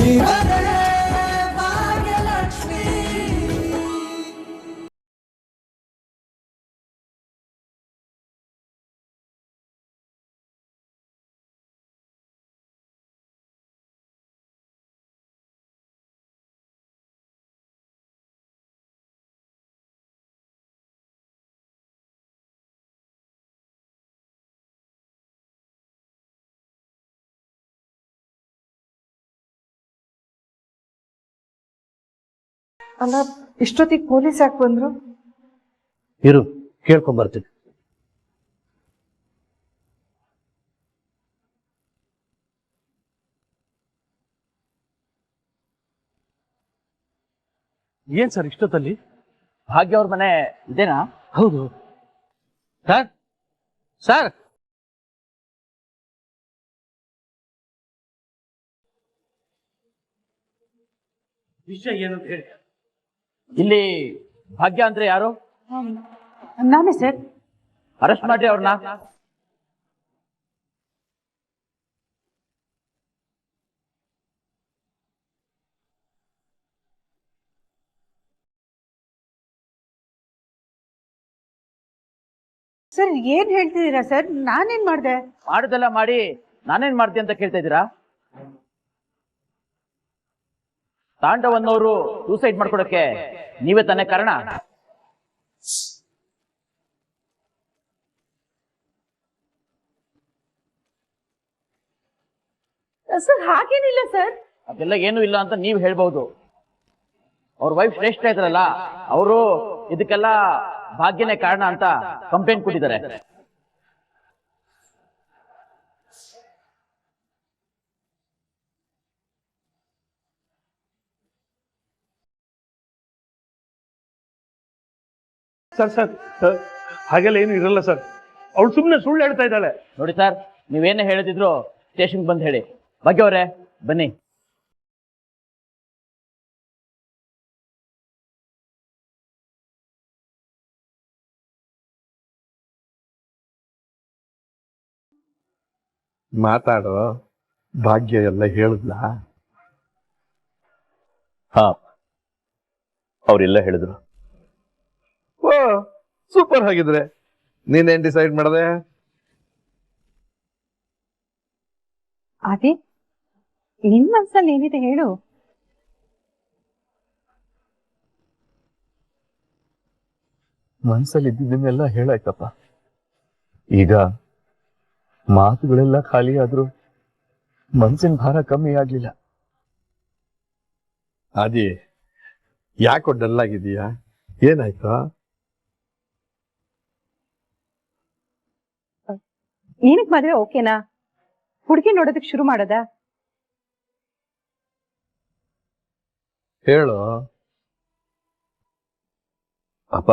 ಶಿವನೇ ಭಾಗ್ಯಲಕ್ಷ್ಮಿ. ಅಲ್ಲ, ಇಷ್ಟೊತ್ತಿಗೆ ಪೊಲೀಸ್ ಯಾಕೆ ಬಂದ್ರು? ಇರು, ಕೇಳ್ಕೊಂಬರ್ತೀನಿ. ಏನ್ ಸರ್ ಇಷ್ಟೊತ್ತಲ್ಲಿ? ಭಾಗ್ಯ ಅವ್ರ ಮನೆ ಇದೇನಾ? ಹೌದು ಸರ್. ಸರ್, ವಿಷಯ ಏನಂತ ಹೇಳಿ. ಇಲ್ಲಿ ಭಾಗ್ಯ ಅಂದ್ರೆ ಯಾರು? ನಾನೇ ಸರ್. ಅರೆಸ್ಟ್ ಮಾಡ್ರಿ ಅವ್ರನ್ನ. ಸರ್, ಏನ್ ಹೇಳ್ತಿದ್ದೀರಾ ಸರ್? ನಾನೇನ್ ಮಾಡ್ದೆ? ಮಾಡುದೆಲ್ಲ ಮಾಡಿ ನಾನೇನ್ ಮಾಡ್ತೀನಿ ಅಂತ ಕೇಳ್ತಾ ಇದ್ದೀರಾ? ತಾಂಡವನ್ನವರು ಸೂಸೈಡ್ ಮಾಡ್ಕೊಡಕ್ಕೆ ನೀವೇ ತಾನೇ ಕಾರಣ. ಸರ್, ಹಾಗೇನಿಲ್ಲ ಸರ್. ಅದೆಲ್ಲ ಏನು ಇಲ್ಲ ಅಂತ ನೀವು ಹೇಳ್ಬಹುದು. ಅವ್ರ ವೈಫ್ ಶ್ರೇಷ್ಠ ಇದ್ರಲ್ಲ, ಅವರು ಇದಕ್ಕೆಲ್ಲ ಭಾಗ್ಯನೇ ಕಾರಣ ಅಂತ ಕಂಪ್ಲೇಂಟ್ ಕೊಟ್ಟಿದ್ದಾರೆ. ಸರ್ ಸರ್ ಹಾಗೆಲ್ಲ ಏನು ಇರಲ್ಲ ಸರ್. ಅವಳು ಸುಮ್ಮನೆ ಸುಳ್ಳು ಹೇಳ್ತಾ ಇದ್ದಾಳೆ. ನೋಡಿ ಸರ್, ನೀವೇನೇ ಹೇಳಿದ್ರು ಸ್ಟೇಷನ್ಗೆ ಬಂದು ಹೇಳಿ. ಭಾಗ್ಯ ಅವರೇ ಬನ್ನಿ. ಮಾತಾಡೋ. ಭಾಗ್ಯ ಎಲ್ಲ ಹೇಳಿದ್ಲ? ಹಾ, ಅವರೆಲ್ಲ ಹೇಳಿದ್ರು. ಓ ಸೂಪರ್. ಹಾಗಿದ್ರೆ ನೀನೇನ್ ಡಿಸೈಡ್ ಮಾಡದೆ? ಅದೇ ನಿನ್ ಮನ್ಸಲ್ಲಿ ಏನಿದೆ ಹೇಳು. ಮನ್ಸಲ್ಲಿ ಇದ್ದಿದ್ದನ್ನೆಲ್ಲ ಹೇಳಾಯ್ತಪ್ಪ. ಈಗ ಮಾತುಗಳೆಲ್ಲ ಖಾಲಿ ಆದ್ರೂ ಮನ್ಸಿನ ಭಾರ ಕಮ್ಮಿ ಆಗ್ಲಿಲ್ಲ. ಆದಿ, ಯಾಕೋ ಡಲ್ ಆಗಿದೀಯಾ? ಏನಾಯ್ತು? ಏನಕ್ ಮದ್ವೆ ಓಕೆನಾ? ಹುಡುಗಿ ನೋಡೋದಕ್ ಶುರು ಮಾಡೋದ? ಹೇಳು. ಅಪ್ಪ,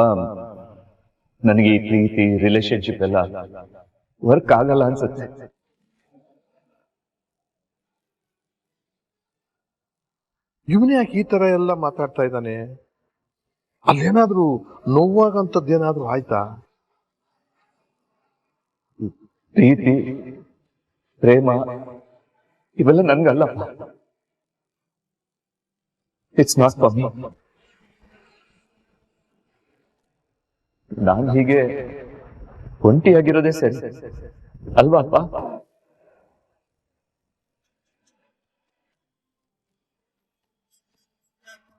ನನಗೆ ಈ ಪ್ರೀತಿ ರಿಲೇಶನ್ಶಿಪ್ ಎಲ್ಲ ವರ್ಕ್ ಆಗಲ್ಲ ಅನ್ಸುತ್ತೆ. ಇವನೇ ಯಾಕೆ ಈ ತರ ಎಲ್ಲ ಮಾತಾಡ್ತಾ ಇದ್ದಾನೆ? ಅಲ್ಲೇನಾದ್ರೂ ನೋವಾಗಂತದ್ದೇನಾದ್ರೂ ಆಯ್ತಾ? ಪ್ರೀತಿ ಪ್ರೇಮ ಇವೆಲ್ಲ ನನ್ಗಲ್ಲಪ್ಪ. It's not for me. ನಾನು ಹೀಗೆ ಒಂಟಿಯಾಗಿರೋದೇ ಸರಿ ಅಲ್ವಾ ಅಪ್ಪ?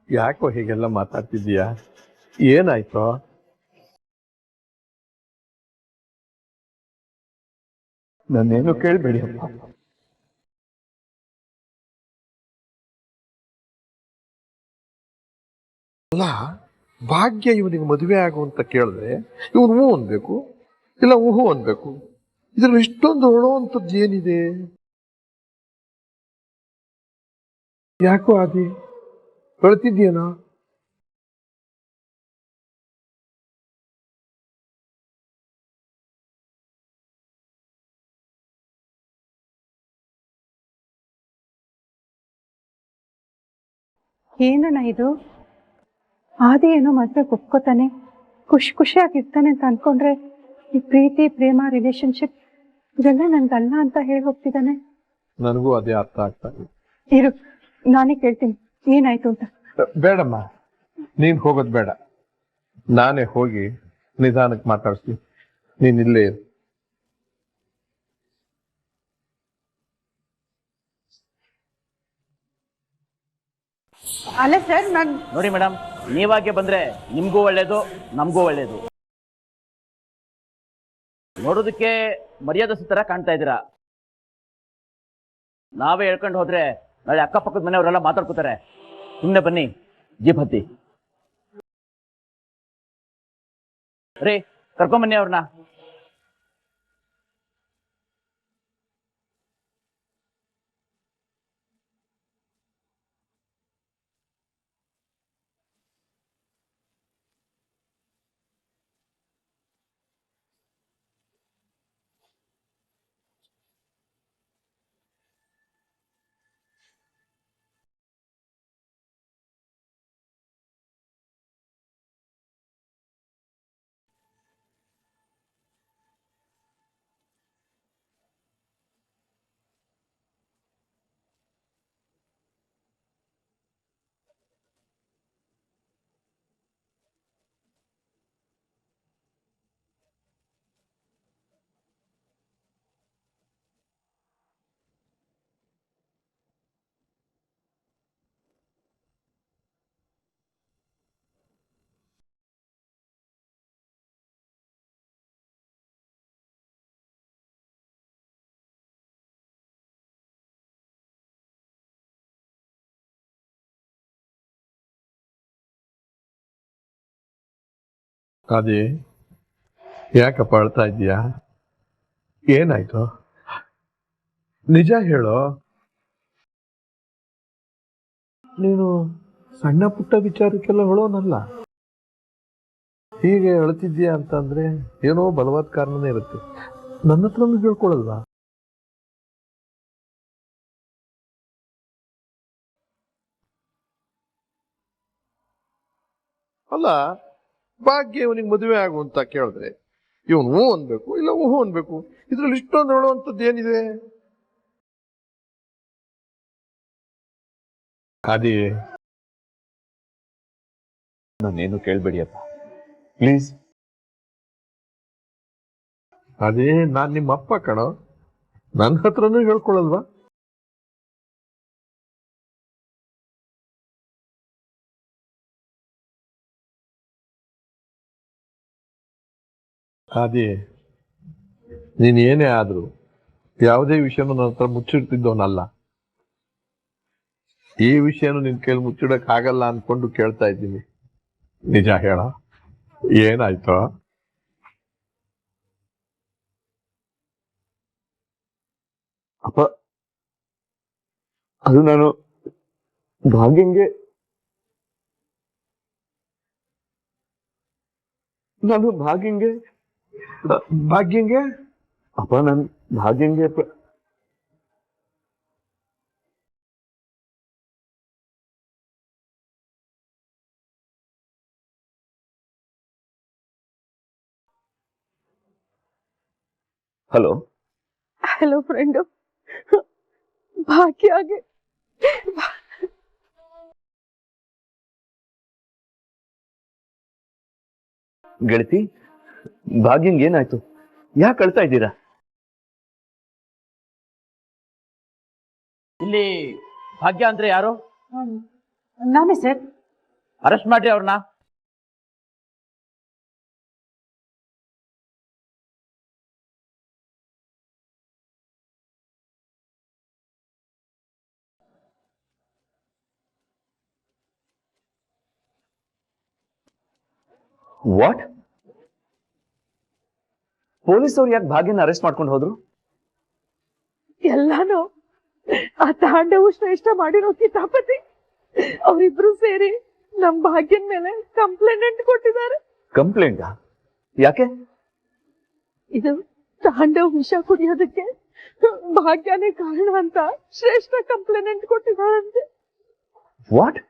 ಯಾಕೋ ಹೀಗೆಲ್ಲ ಮಾತಾಡ್ತಿದ್ದೀಯಾ? ಏನಾಯ್ತು? ನನ್ನೇನು ಕೇಳ್ಬೇಡಿ ಅಪ್ಪ. ಅಲ್ಲ, ಭಾಗ್ಯ ಇವನಿಗೆ ಮದುವೆ ಆಗು ಅಂತ ಕೇಳಿದ್ರೆ ಇವನು ಹೂ ಅನ್ಬೇಕು, ಇಲ್ಲ ಊಹು ಅನ್ಬೇಕು. ಇದ್ರಲ್ಲಿ ಇಷ್ಟೊಂದು ಹೊಡೋವಂಥದ್ದು ಏನಿದೆ? ಯಾಕೋ ಆದಿ ಹೇಳ್ತಿದ್ಯೇನೋ? ಏನಣ್ಣ ಇದು? ಆದಿ ಏನೋ ಮದ್ವೆ ಒಪ್ಕೋತಾನೆ, ಖುಷಿಯಾಗಿರ್ತಾನೆ ಅಂತ ಅನ್ಕೊಂಡ್ರೆ ಈ ಪ್ರೀತಿ ಪ್ರೇಮ ರಿಲೇಶನ್ಶಿಪ್ ಇದೆಲ್ಲ ನನ್ಗಲ್ಲ ಅಂತ ಹೇಳಿ ಹೋಗ್ತಿದ್ದಾನೆ. ನನಗೂ ಅದೇ ಅರ್ಥ ಆಗ್ತಾ ಇದೆ. ಇರು, ನಾನೇ ಕೇಳ್ತೀನಿ ಏನಾಯ್ತು ಅಂತ. ಬೇಡಮ್ಮ, ನೀನ್ ಹೋಗೋದು ಬೇಡ. ನಾನೇ ಹೋಗಿ ನಿಧಾನಕ್ಕೆ ಮಾತಾಡ್ತೀನಿ. ನೀನ್ ಇಲ್ಲೇ ಇರು. ಅಲ್ಲ ಸರ್, ನೋಡಿ ಮೇಡಮ್, ನೀವಾಗೆ ಬಂದ್ರೆ ನಿಮ್ಗೂ ಒಳ್ಳೇದು, ನಮಗೂ ಒಳ್ಳೇದು. ನೋಡೋದಕ್ಕೆ ಮರ್ಯಾದಸ್ಥ ತರ ಕಾಣ್ತಾ ಇದ್ದೀರಾ. ನಾವೇ ಹೇಳ್ಕೊಂಡು ಹೋದ್ರೆ ನಾಳೆ ಅಕ್ಕಪಕ್ಕದ ಮನೆಯವರೆಲ್ಲ ಮಾತಾಡ್ಕೋತಾರೆ. ಸುಮ್ಮನೆ ಬನ್ನಿ, ಜೀಪ್ ಹತ್ತಿ. ರೀ, ಕರ್ಕೊಂಬನ್ನಿ ಅವ್ರನ್ನ. ಅದೇ ಯಾಕಪ್ಪ ಅಳ್ತಾ ಇದೀಯಾ? ಏನಾಯ್ತು? ನಿಜ ಹೇಳೋ. ನೀನು ಸಣ್ಣ ಪುಟ್ಟ ವಿಚಾರಕ್ಕೆಲ್ಲ ಹೇಳೋನಲ್ಲ. ಹೀಗೆ ಅಳ್ತಿದ್ಯಾ ಅಂತಂದ್ರೆ ಏನೋ ಬಲವಾದ ಕಾರಣನೇ ಇರುತ್ತೆ. ನನ್ನ ಹತ್ರನೂ ಹೇಳ್ಕೊಳಲ್ವಾ? ಅಲ್ಲ, ಭಾಗ್ಯ ಇವನಿಗೆ ಮದುವೆ ಆಗು ಅಂತ ಕೇಳಿದ್ರೆ ಇವನು ಹೂ ಅನ್ಬೇಕು, ಇಲ್ಲ ಹೂ ಅನ್ಬೇಕು. ಇದ್ರಲ್ಲಿ ಇಷ್ಟೊಂದು ಹೇಳುವಂಥದ್ದು ಏನಿದೆ? ಅದೇ ನಾನೇನು ಕೇಳ್ಬೇಡಿಯಪ್ಪ, ಪ್ಲೀಸ್. ಅದೇ ನಾನ್ ನಿಮ್ಮ ಅಪ್ಪ ಕಣೋ, ನನ್ನ ಹತ್ರನೂ ಹೇಳ್ಕೊಳಲ್ವಾ? ಅದೇ ನೀನ್ ಏನೇ ಆದ್ರೂ ಯಾವುದೇ ವಿಷಯನೂ ನನ್ನ ಹತ್ರ ಮುಚ್ಚಿಡ್ತಿದ್ದವನಲ್ಲ. ಈ ವಿಷಯನೂ ನಿನ್ ಕೈಲಿ ಮುಚ್ಚಿಡಕ್ ಆಗಲ್ಲ ಅನ್ಕೊಂಡು ಕೇಳ್ತಾ ಇದ್ದೀನಿ. ನಿಜ ಹೇಳ, ಏನಾಯ್ತು? ಅಪ್ಪ, ಅದು ನಾನು ಭಾಗ್ಯಂಗೆ ಭಾಗ್ಯಂಗೆ ಅಪ್ಪ, ನಾನು ಭಾಗ್ಯಂಗೆ ಹಲೋ ಹಲೋ ಫ್ರೆಂಡು, ಭಾಗ್ಯಾಗೆ ಗೆಳತಿ, ಭಾಗ್ಯಂಗೆ ಏನಾಯ್ತು? ಯಾಕೆ ಅಳ್ತಾ ಇದ್ದೀರಾ? ಇಲ್ಲಿ ಭಾಗ್ಯ ಅಂದ್ರೆ ಯಾರು? ನಾನೇ ಸರ್. ಅರೆಸ್ಟ್ ಮಾಡ್ರಿ ಅವ್ರನ್ನ. ವಾಟ್? ಪೊಲೀಸ್ ಅವ್ರು ಯಾಕೆ ಭಾಗ್ಯನ ಅರೆಸ್ಟ್ ಮಾಡ್ಕೊಂಡು ಹೋದ್ರು? ಎಲ್ಲಾನು ಆ ತಾಂಡವು ಶ್ರೇಷ್ಠ ಮಾಡಿರೋ ಕಿತಾಪತಿ ಅವರಿಬ್ರು ಸೇರಿ ನಮ್ ಭಾಗ್ಯನ ಮೇಲೆ ಕಂಪ್ಲೇಂಟ್ ಕೊಟ್ಟಿದ್ದಾರೆ. ಕಂಪ್ಲೇಂಟ್? ಯಾಕೆ? ಇದು ತಾಂಡವ್ ವಿಷ ಕುಡಿಯೋದಕ್ಕೆ ಭಾಗ್ಯನೇ ಕಾರಣ ಅಂತ ಶ್ರೇಷ್ಠ ಕಂಪ್ಲೇಂಟ್ ಕೊಟ್ಟಿದ್ದಾರಂತೆ. ವಾಟ್?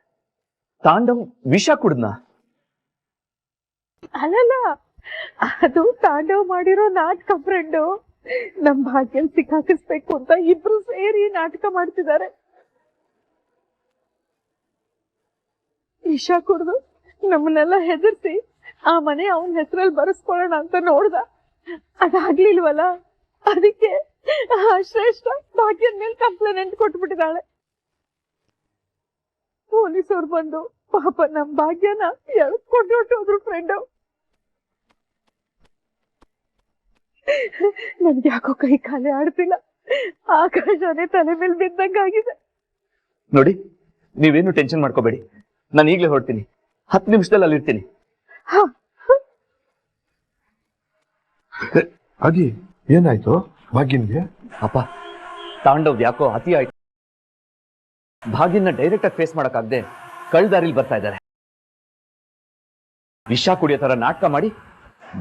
ತಾಂಡವ್ ವಿಷ ಕುಡ್ದ್ನಾ? ಅಲ್ಲಲ್ಲ, ಅದು ತಾಂಡವ್ ಮಾಡಿರೋ ನಾಟಕ ಫ್ರೆಂಡು. ನಮ್ ಭಾಗ್ಯನ್ ಸಿಕ್ಕಾಕಿಸ್ಬೇಕು ಅಂತ ಇಬ್ರು ಸೇರಿ ನಾಟಕ ಮಾಡ್ತಿದ್ದಾರೆ. ವಿಷ ಕುಡ್ದು ನಮ್ಮನ್ನೆಲ್ಲ ಹೆದರ್ಸಿ ಆ ಮನೆ ಅವನ ಹೆಸರಲ್ಲಿ ಬರೆಸ್ಕೊಳ್ಳೋಣ ಅಂತ ನೋಡ್ದ. ಅದಾಗ್ಲಿಲ್ವಲ್ಲ, ಅದಕ್ಕೆ ಆ ಶ್ರೇಷ್ಠ ಭಾಗ್ಯದ ಮೇಲೆ ಕಂಪ್ಲೇಂಟ್ ಕೊಟ್ಬಿಟ್ಟಿದ್ದಾಳೆ. ಪೊಲೀಸವ್ರು ಬಂದು ಪಾಪ ನಮ್ ಭಾಗ್ಯನ ಎಳ್ಕೊಂಡು ಹೊಟ್ಟೋದ್ರು ಫ್ರೆಂಡು. ನನ್ಗೆ ಯಾಕೋ ಕೈ ಕಾಲೇ ಆಡ್ತಿಲ್ಲ, ಆಕಾಶನೇ ತಲೆ ಮೇಲೆ ಬಿದ್ದಂಗಾಗಿದೆ. ನೋಡಿ, ನೀವೇನು ಟೆನ್ಷನ್ ಮಾಡ್ಕೋಬೇಡಿ. ನಾನು ಈಗಲೇ ಹೊರಡ್ತೀನಿ. 10 ನಿಮಿಷದಲ್ಲಿ ಅಲ್ಲಿರ್ತೀನಿ. ಅದಿ ಏನಾಯ್ತು ಭಾಗ್ಯನ್ಗೆ? ಅಪ್ಪ, ತಾಂಡವ್ ಯಾಕೋ ಅತಿ ಆಯ್ತು. ಭಾಗ್ಯನ ಡೈರೆಕ್ಟ್ ಆಗಿ ಫೇಸ್ ಮಾಡಕ್ಕಾಗದೆ ಕಳ್ದಾರಿಲ್ ಬರ್ತಾ ಇದ್ದಾರೆ. ವಿಷ ಕುಡಿಯೋ ತರ ನಾಟಕ ಮಾಡಿ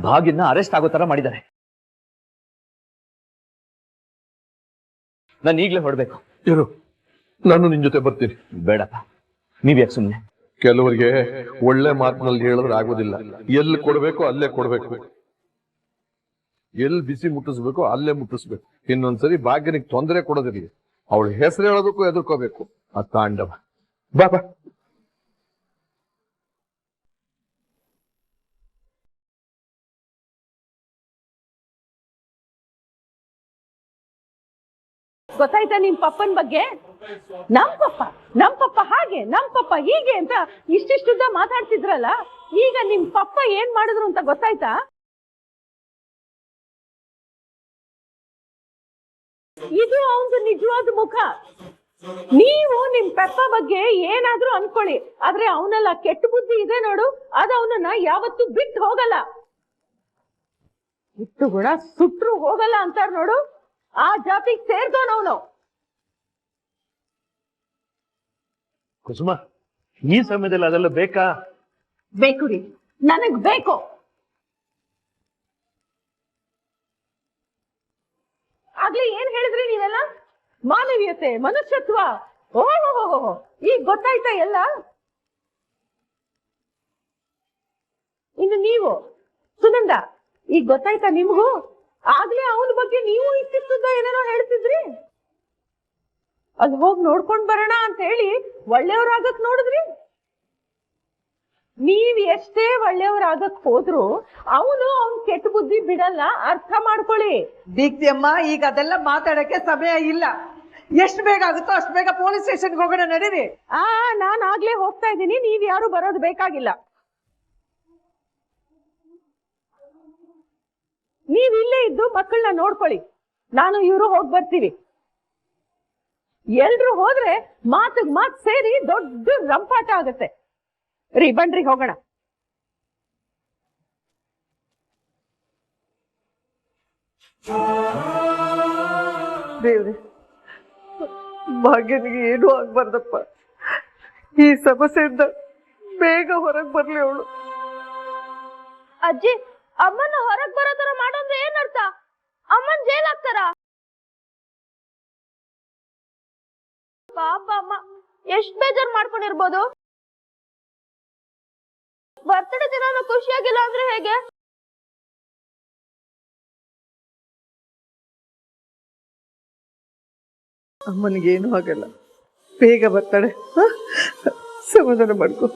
ಭಾಗ್ಯನ ಅರೆಸ್ಟ್ ಆಗೋ ತರ ಮಾಡಿದ್ದಾರೆ. ನಾನು ಈಗಲೇ ಹೊರಡ್ಬೇಕು. ಇರು, ನಾನು ನಿನ್ ಜೊತೆ ಬರ್ತೀನಿ. ಬೇಡಪ್ಪ, ನೀವ್ ಯಾಕೆ ಸುಮ್ಮನೆ? ಕೆಲವರಿಗೆ ಒಳ್ಳೆ ಮಾತಿನಲ್ಲಿ ಹೇಳಿದ್ರೆ ಆಗೋದಿಲ್ಲ. ಎಲ್ಲಿ ಕೊಡ್ಬೇಕು ಅಲ್ಲೇ ಕೊಡ್ಬೇಕು, ಎಲ್ಲಿ ಬಿಸಿ ಮುಟ್ಟಿಸ್ಬೇಕು ಅಲ್ಲೇ ಮುಟ್ಟಿಸ್ಬೇಕು. ಇನ್ನೊಂದ್ಸರಿ ಭಾಗ್ಯನಿಗೆ ತೊಂದರೆ ಕೊಡೋದಿರ್ಲಿ, ಅವಳ ಹೆಸರು ಹೇಳೋದಕ್ಕೂ ಎದುರ್ಕೋಬೇಕು. ಆ ತಾಂಡವ. ಬಾ ಬಾ. ಗೊತ್ತಾಯ್ತಾ ನಿಮ್ ಪಪ್ಪನ್ ಬಗ್ಗೆ? ನಮ್ ಪಪ್ಪ ಹಾಗೆ, ನಮ್ ಪಪ್ಪ ಹೀಗೆ ಅಂತ ಇಷ್ಟಿಷ್ಟುದ್ದ ಮಾತಾಡ್ತಿದ್ರಲ್ಲ, ಈಗ ನಿಮ್ ಪಪ್ಪ ಏನ್ ಮಾಡಿದ್ರು ಅಂತ ಗೊತ್ತಾಯ್ತಾ? ಇದು ಅವನದು ನಿಜವಾದ ಮುಖ. ನೀವು ನಿಮ್ ಪಪ್ಪ ಬಗ್ಗೆ ಏನಾದ್ರೂ ಅನ್ಕೊಳ್ಳಿ, ಆದ್ರೆ ಅವನೆಲ್ಲ ಕೆಟ್ಟ ಬುದ್ಧಿ ಇದೆ ನೋಡು, ಅದು ಅವನನ್ನ ಯಾವತ್ತೂ ಬಿಟ್ಟು ಹೋಗಲ್ಲ. ಇಟ್ಟು ಗುಣ ಸುಟ್ರು ಹೋಗಲ್ಲ ಅಂತಾರ ನೋಡು, ಆ ಜಾತಿಗೆ ಸೇರ್ದವನವನು. ಕುಸುಮ, ಈ ಸಮಯದಲ್ಲಿ ಅದೆಲ್ಲ ಬೇಕಾ? ಬೇಕು ರೀ, ನನಗ್ ಬೇಕು. ಆಗ್ಲೇ ಏನ್ ಹೇಳಿದ್ರಿ ನೀವೆಲ್ಲ? ಮಾನವೀಯತೆ, ಮನುಷ್ಯತ್ವ. ಓಹೋ, ಈಗ ಗೊತ್ತಾಯ್ತಾ ಎಲ್ಲ? ಇನ್ನು ನೀವು ಸುನಂದ, ಈಗ ಗೊತ್ತಾಯ್ತಾ ನಿಮ್ಗೂ? ಆಗ್ಲೇ ಅವನ ಬಗ್ಗೆ ನೀವು ಇಷ್ಟಿಷ್ಟುದ್ದ ಏನೇನೋ ಹೇಳ್ತಿದ್ರಿ. ಅಲ್ಲಿ ಹೋಗಿ ನೋಡ್ಕೊಂಡ್ ಬರೋಣ ಅಂತ ಹೇಳಿ ಒಳ್ಳೆಯವ್ರಾಗಕ್ ನೋಡಿದ್ರಿ. ನೀವ್ ಎಷ್ಟೇ ಒಳ್ಳೆಯವ್ರಾಗಕ್ ಹೋದ್ರು ಅವನು ಅವನ್ ಕೆಟ್ಟ ಬುದ್ಧಿ ಬಿಡಲ್ಲ, ಅರ್ಥ ಮಾಡ್ಕೊಳ್ಳಿ. ದೀಪ್ತಿ ಅಮ್ಮ, ಈಗ ಅದೆಲ್ಲ ಮಾತಾಡಕ್ಕೆ ಸಮಯ ಇಲ್ಲ. ಎಷ್ಟು ಬೇಗ ಆಗುತ್ತೋ ಅಷ್ಟು ಬೇಗ ಪೊಲೀಸ್ ಸ್ಟೇಷನ್ಗೆ ಹೋಗೋಣ, ನಡೀರಿ. ನಾನ್ ಆಗ್ಲೇ ಹೋಗ್ತಾ ಇದ್ದೀನಿ, ನೀವ್ ಯಾರು ಬರೋದು ಬೇಕಾಗಿಲ್ಲ. ನೀವ್ ಇಲ್ಲೇ ಇದ್ದು ಮಕ್ಕಳನ್ನ ನೋಡ್ಕೊಳ್ಳಿ, ನಾನು ಇವರು ಹೋಗಿ ಬರ್ತೀವಿ. ಎಲ್ರು ಹೋದ್ರೆ ಮಾತಿಗೆ ಮಾತು ಸೇರಿ ದೊಡ್ಡ ರಂಪಾಟ ಆಗತ್ತೆ. ರೀ ಬನ್ರಿ ಹೋಗೋಣ. ದೇವ್ರೆ, ಭಾಗ್ಯನಿಗೆ ಏನೂ ಆಗ್ಬಾರ್ದಪ್ಪ. ಈ ಸಮಸ್ಯೆಯಿಂದ ಬೇಗ ಹೊರಗೆ ಬರ್ಲಿ ಅವಳು. ಅಜ್ಜಿ, ಅಮ್ಮನ ಹೊರಗ್ ಬರೋ ತರ ಮಾಡೋದ್ರೆ ಏನರ್ಥ? ಅಮ್ಮನ್ ಜೈಲ್ ಹಾಕ್ತಾರ? ಪಾಪ ಅಮ್ಮ ಎಷ್ಟ್ ಬೇಜಾರ್ ಮಾಡ್ಕೊಂಡಿರ್ಬೋದು. ಬರ್ತಡೇ ದಿನ ಖುಷಿಯಾಗಿಲ್ಲ ಅಂದ್ರೆ ಹೇಗೆ? ಅಮ್ಮನಿಗೆ ಏನೂ ಆಗಲ್ಲ, ಬೇಗ ಬರ್ತಾಳೆ. ಸಮಾಧಾನ ಮಾಡ್ಕೊ.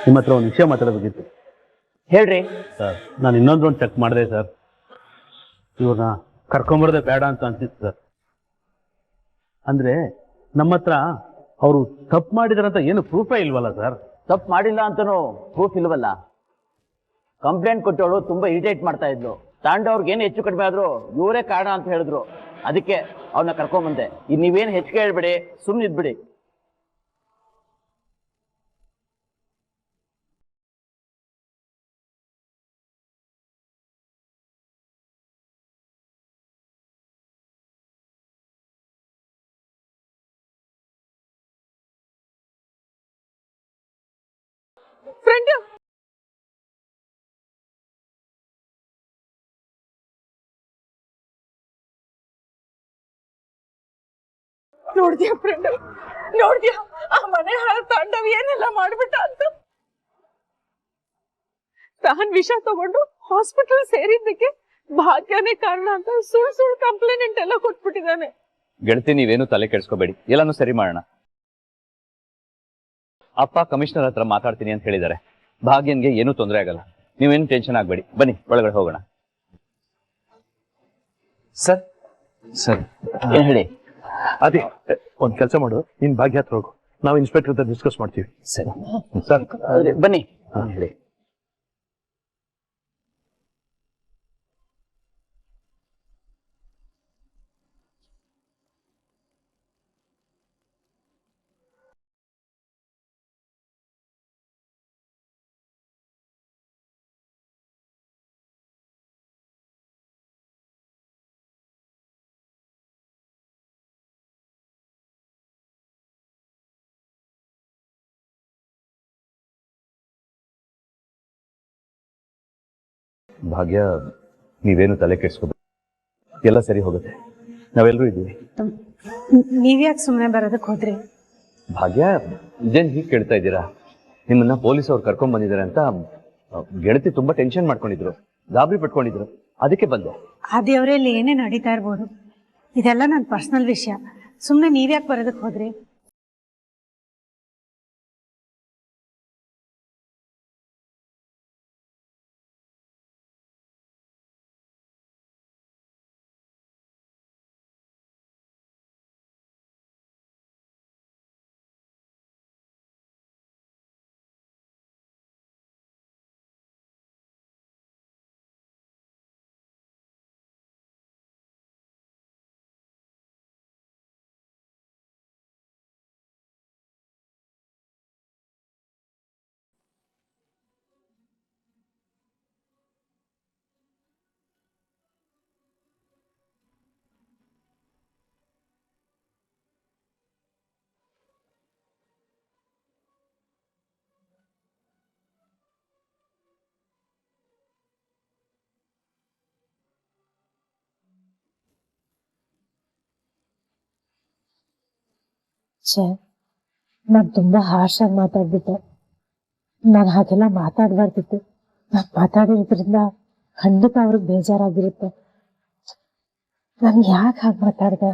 ನಿಮ್ಮ ಹತ್ರ ಒಂದು ವಿಷಯ ಮಾತಾಡಬೇಕಿತ್ತು. ಹೇಳ್ರಿ ಸರ್, ನಾನು ಇನ್ನೊಂದು ರೌಂಡ್ ಚೆಕ್ ಮಾಡಿದೆ ಸರ್. ಇವ್ರನ್ನ ಕರ್ಕೊಂಬರೋದೇ ಬೇಡ ಅಂತ ಅನ್ಸಿತ್ತು ಸರ್. ಅಂದ್ರೆ ನಮ್ಮ ಹತ್ರ ಅವರು ತಪ್ಪು ಮಾಡಿದಾರಂತ ಏನು ಪ್ರೂಫೇ ಇಲ್ವಲ್ಲ ಸರ್? ತಪ್ಪು ಮಾಡಿಲ್ಲ ಅಂತನೂ ಪ್ರೂಫ್ ಇಲ್ವಲ್ಲ. ಕಂಪ್ಲೇಂಟ್ ಕೊಟ್ಟವಳು ತುಂಬಾ ಇರಿಟೇಟ್ ಮಾಡ್ತಾ ಇದ್ಲು. ತಾಂಡವ್ರಿಗೆ ಏನು ಹೆಚ್ಚು ಕಡಿಮೆ ಆದ್ರೂ ಇವರೇ ಕಾರಣ ಅಂತ ಹೇಳಿದ್ರು. ಅದಕ್ಕೆ ಅವ್ರನ್ನ ಕರ್ಕೊಂಬಂದೆ. ಈಗ ನೀವೇನು ಹೆಚ್ಚಿಗೆ ಹೇಳ್ಬೇಡಿ, ಸುಮ್ಮನೆ ಇದ್ಬಿಡಿ. ಫ್ರೆಂಡ್ ನೋಡ್ದ್ಯಾ ಫ್ರೆಂಡ್, ನೋಡ್ದ್ಯಾ ಆ ಮನೆ ಹಾಳು ತಾಂಡವ್ ಏನೆಲ್ಲ ಮಾಡ್ಬಿಟ್ಟ ಅಂತ. ತಾನ್ ವಿಷ ತಗೊಂಡು ಹಾಸ್ಪಿಟಲ್ ಸೇರಿದ್ದಕ್ಕೆ ಭಾಗ್ಯನೇ ಕಾರಣ ಅಂತ ಸುಳ್ಳು ಕಂಪ್ಲೇಂಟ್ ಎಲ್ಲ ಕೊಟ್ಬಿಟ್ಟಿದ್ದಾನೆ. ಗೆಳತಿ, ನೀವೇನು ತಲೆ ಕೆಡಿಸ್ಕೋಬೇಡಿ, ಎಲ್ಲಾನು ಸರಿ ಮಾಡೋಣ. ಅಪ್ಪ ಕಮಿಷನರ್ ಹತ್ರ ಮಾತಾಡ್ತೀನಿ ಅಂತ ಹೇಳಿದ್ದಾರೆ. ಭಾಗ್ಯನ್ಗೆ ಏನೂ ತೊಂದರೆ ಆಗಲ್ಲ, ನೀವೇನು ಟೆನ್ಷನ್ ಆಗ್ಬೇಡಿ. ಬನ್ನಿ ಒಳಗಡೆ ಹೋಗೋಣ. ಸರ್ ಸರ್ ಏನ್ ಹೇಳಿ? ಅದೇ ಒಂದ್ ಕೆಲಸ ಮಾಡು, ನಿನ್ ಭಾಗ್ಯ ಹತ್ರ ಹೋಗು, ನಾವು ಇನ್ಸ್ಪೆಕ್ಟರ್ ಹತ್ರ ಡಿಸ್ಕಸ್ ಮಾಡ್ತೀವಿ. ಸರಿ ಸರ್ ಬನ್ನಿ. ಹೇಳಿ. ಭಾಗ್ಯ, ನೀವೇನು ತಲೆ ಕೆಡಿಸ್ಕೋಬೇಡಿ, ಎಲ್ಲ ಸರಿ ಹೋಗುತ್ತೆ, ನಾವೆಲ್ಲರೂ ಇದ್ದೀವಿ. ನೀವ್ಯಾಕೆ ಸುಮ್ಮನೆ ಬರೋದಕ್ಕೆ ಹೋದ್ರಿ? ಭಾಗ್ಯ, ಇದೇನು ಹೀಗೆ ಕೇಳ್ತಾ ಇದ್ದೀರಾ? ನಿಮ್ಮನ್ನ ಪೊಲೀಸ್ ಅವ್ರು ಕರ್ಕೊಂಡ್ ಬಂದಿದ್ದಾರೆ ಅಂತ ಗೆಳತಿ ತುಂಬಾ ಟೆನ್ಷನ್ ಮಾಡ್ಕೊಂಡಿದ್ರು, ಗಾಬರಿ ಪಟ್ಕೊಂಡಿದ್ರು, ಅದಕ್ಕೆ ಬಂದೆ. ಆದಿಯವರಲ್ಲಿ ಏನೇ ನಡೀತಾ ಇರ್ಬೋದು, ಇದೆಲ್ಲ ನನ್ನ ಪರ್ಸನಲ್ ವಿಷಯ. ಸುಮ್ಮನೆ ನೀವ್ಯಾಕೆ ಬರೋದಕ್ಕೆ ಹೋದ್ರಿ? ನಾನು ತುಂಬಾ ಹಾರ್ಷ್ ಆಗಿ ಮಾತಾಡ್ಬಿಟ್ಟೆ. ನಾನು ಹಾಗೆಲ್ಲ ಮಾತಾಡ್ಬಾರ್ದಿತ್ತು. ನಾನು ಮಾತಾಡಿರೋದ್ರಿಂದ ಖಂಡಿತ ಅವ್ರಿಗೆ ಬೇಜಾರಾಗಿರುತ್ತೆ. ನಾನು ಯಾಕೆ ಹಾಗೆ ಮಾತಾಡ್ದೆ?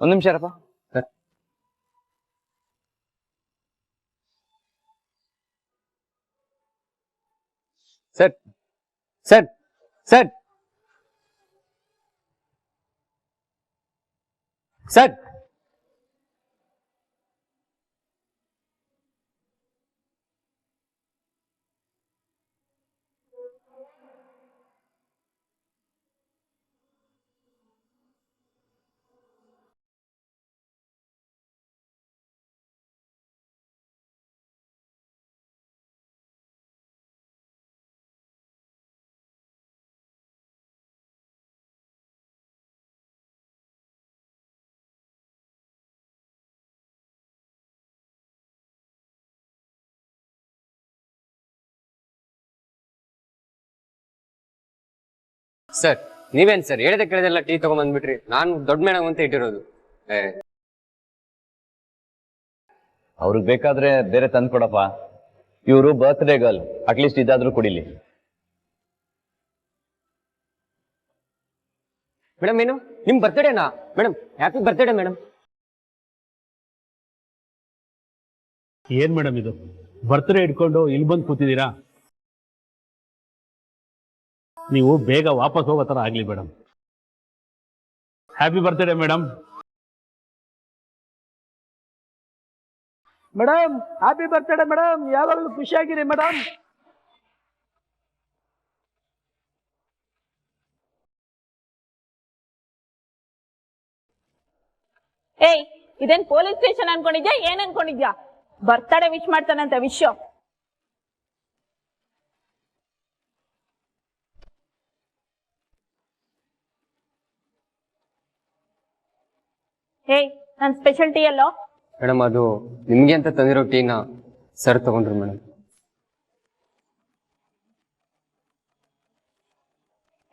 ಒಂದ್ ನಿಮಿಷ ಇರಪ್ಪ. Sir sir sir sir sir ನೀವೇನ್ ಸರ್ ಹೇಳಿದ ಕೇಳಿದೆಲ್ಲ ಟೀ ತಗೊಂಡ್ಬಂದ್ಬಿಟ್ರಿ. ನಾನು ದೊಡ್ಡ ಮೇಡಮ್ ಅಂತ ಇಟ್ಟಿರೋದು. ಅವ್ರಿಗೆ ಬೇಕಾದ್ರೆ ಬೇರೆ ತಂದು ಕೊಡಪ್ಪ. ಇವರು ಬರ್ತ್ಡೇ ಗರ್ಲ್, ಅಟ್ಲೀಸ್ಟ್ ಇದಾದ್ರೂ ಕುಡಿಲಿ. ಮೇಡಮ್ ಏನು ನಿಮ್ ಬರ್ತ್ಡೇನಾ ಮೇಡಮ್? Happy birthday madam. ಏನ್ ಮೇಡಮ್ ಇದು, ಬರ್ತ್ಡೇ ಇಟ್ಕೊಂಡು ಇಲ್ಲಿ ಬಂದು ಕೂತಿದ್ದೀರಾ? ನೀವು ಬೇಗ ವಾಪಸ್ ಹೋಗೋ ಥರ ಆಗಲಿ madam. Happy birthday madam. Madam, happy birthday madam, ಯಾವಾಗಲೂ ಖುಷಿಯಾಗಿರಿ ಮೇಡಮ್. ಏಯ್, ಇದೇನ್ ಪೊಲೀಸ್ ಸ್ಟೇಷನ್ ಅನ್ಕೊಂಡಿದ್ಯಾ? ಏನ್ ಅನ್ಕೊಂಡಿದ್ಯಾ? ಬರ್ತಡೇ ವಿಶ್ ಮಾಡ್ತಾನಂತ ವಿಶ್. ಏಯ್ ನನ್ ಸ್ಪೆಷಲ್ ಟೀ ಎಲ್ಲೋ? ಮೇಡಮ್ ಅದು ನಿಮ್ಗೆ ಅಂತ ತಂದಿರೋ ಟೀನ ಸರ್ ತಗೊಂಡ್ರು ಮೇಡಮ್.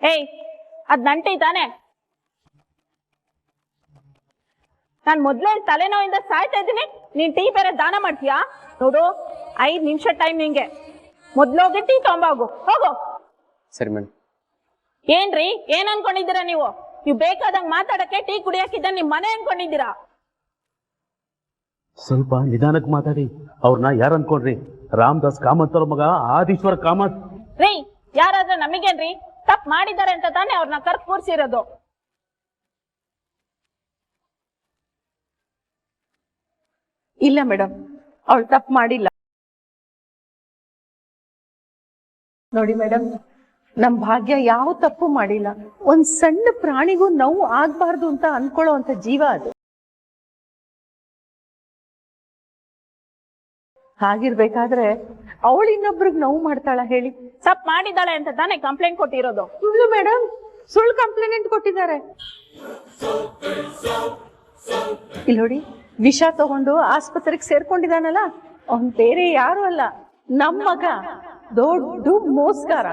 ಏಯ್ ಅದ್ ನನ್ ಟೀ ತಾನೆ? ನಾನ್ ಮೊದ್ಲೇ ತಲೆನೋವಿಂದ ಸಾಯ್ತಾ ಇದ್ದೀನಿ, ನೀನ್ ಟೀ ಬೇರೆ ದಾನ ಮಾಡ್ತೀಯಾ? ನೋಡು 5 ನಿಮಿಷ ಟೈಮ್ ನಿಂಗೆ. ಮೊದ್ಲೋಗಿ ಟೀ ತಗೊಂಬೋಗು, ಹೋಗು. ಸರಿ ಮೇಡಮ್. ಏನ್ರಿ ಏನ್ ಅನ್ಕೊಂಡಿದ್ದೀರಾ ನೀವು ಬೇಕಾದಂಗ್ ಮಾತಾಡಕ್ಕೆ ಟೀ ಕುಡಿಯಾಕಿದ್ದ ನಿಮ್ ಮನೆ ಅನ್ಕೊಂಡಿದ್ದೀರಾ? ಸ್ವಲ್ಪ ನಿಧಾನಕ್ಕೆ ಮಾತಾಡಿ. ಅವ್ರನ್ನ ಯಾರು ಅನ್ಕೊಂಡ್ರಿ? ರಾಮದಾಸ್ ಕಾಮತ್ ಅವ್ರ ಮಗ ಆದೀಶ್ವರ ಕಾಮತ್. ರೀ ಯಾರಾದ್ರೂ ನಮಗೇನ್ರಿ? ತಪ್ಪು ಮಾಡಿದ್ದಾರೆ ಅಂತ ತಾನೇ ಅವ್ರನ್ನ ಕರ್ಕ್ ಕೂರ್ಸಿರೋದು. ಇಲ್ಲ ಮೇಡಮ್, ಅವಳು ತಪ್ಪು ಮಾಡಿಲ್ಲ. ನೋಡಿ ಮೇಡಮ್, ನಮ್ ಭಾಗ್ಯ ಯಾವ ತಪ್ಪು ಮಾಡಿಲ್ಲ. ಒಂದ್ ಸಣ್ಣ ಪ್ರಾಣಿಗೂ ನೋವು ಆಗ್ಬಾರ್ದು ಅಂತ ಅನ್ಕೊಳ್ಳೋ ಅಂತ ಜೀವ ಅದು. ಹಾಗಿರ್ಬೇಕಾದ್ರೆ ಅವಳು ಇನ್ನೊಬ್ರಿಗೆ ನೋವು ಮಾಡ್ತಾಳ ಹೇಳಿ? ತಪ್ಪು ಮಾಡಿದ್ದಾಳೆ ಅಂತ ತಾನೇ ಕಂಪ್ಲೇಂಟ್ ಕೊಟ್ಟಿರೋದು. ಸುಳ್ಳು ಮೇಡಮ್, ಸುಳ್ಳು ಕಂಪ್ಲೇಂಟ್ ಕೊಟ್ಟಿದ್ದಾರೆ. ಇಲ್ಲಿ ನೋಡಿ, ವಿಷ ತಗೊಂಡು ಆಸ್ಪತ್ರೆಗೆ ಸೇರ್ಕೊಂಡಿದ್ದಾನಲ್ಲ, ಅವನ್ ಬೇರೆ ಯಾರು ಅಲ್ಲ, ನಮ್ ಮಗ. ದೊಡ್ಡ ಮೋಸ್ಗಾರ.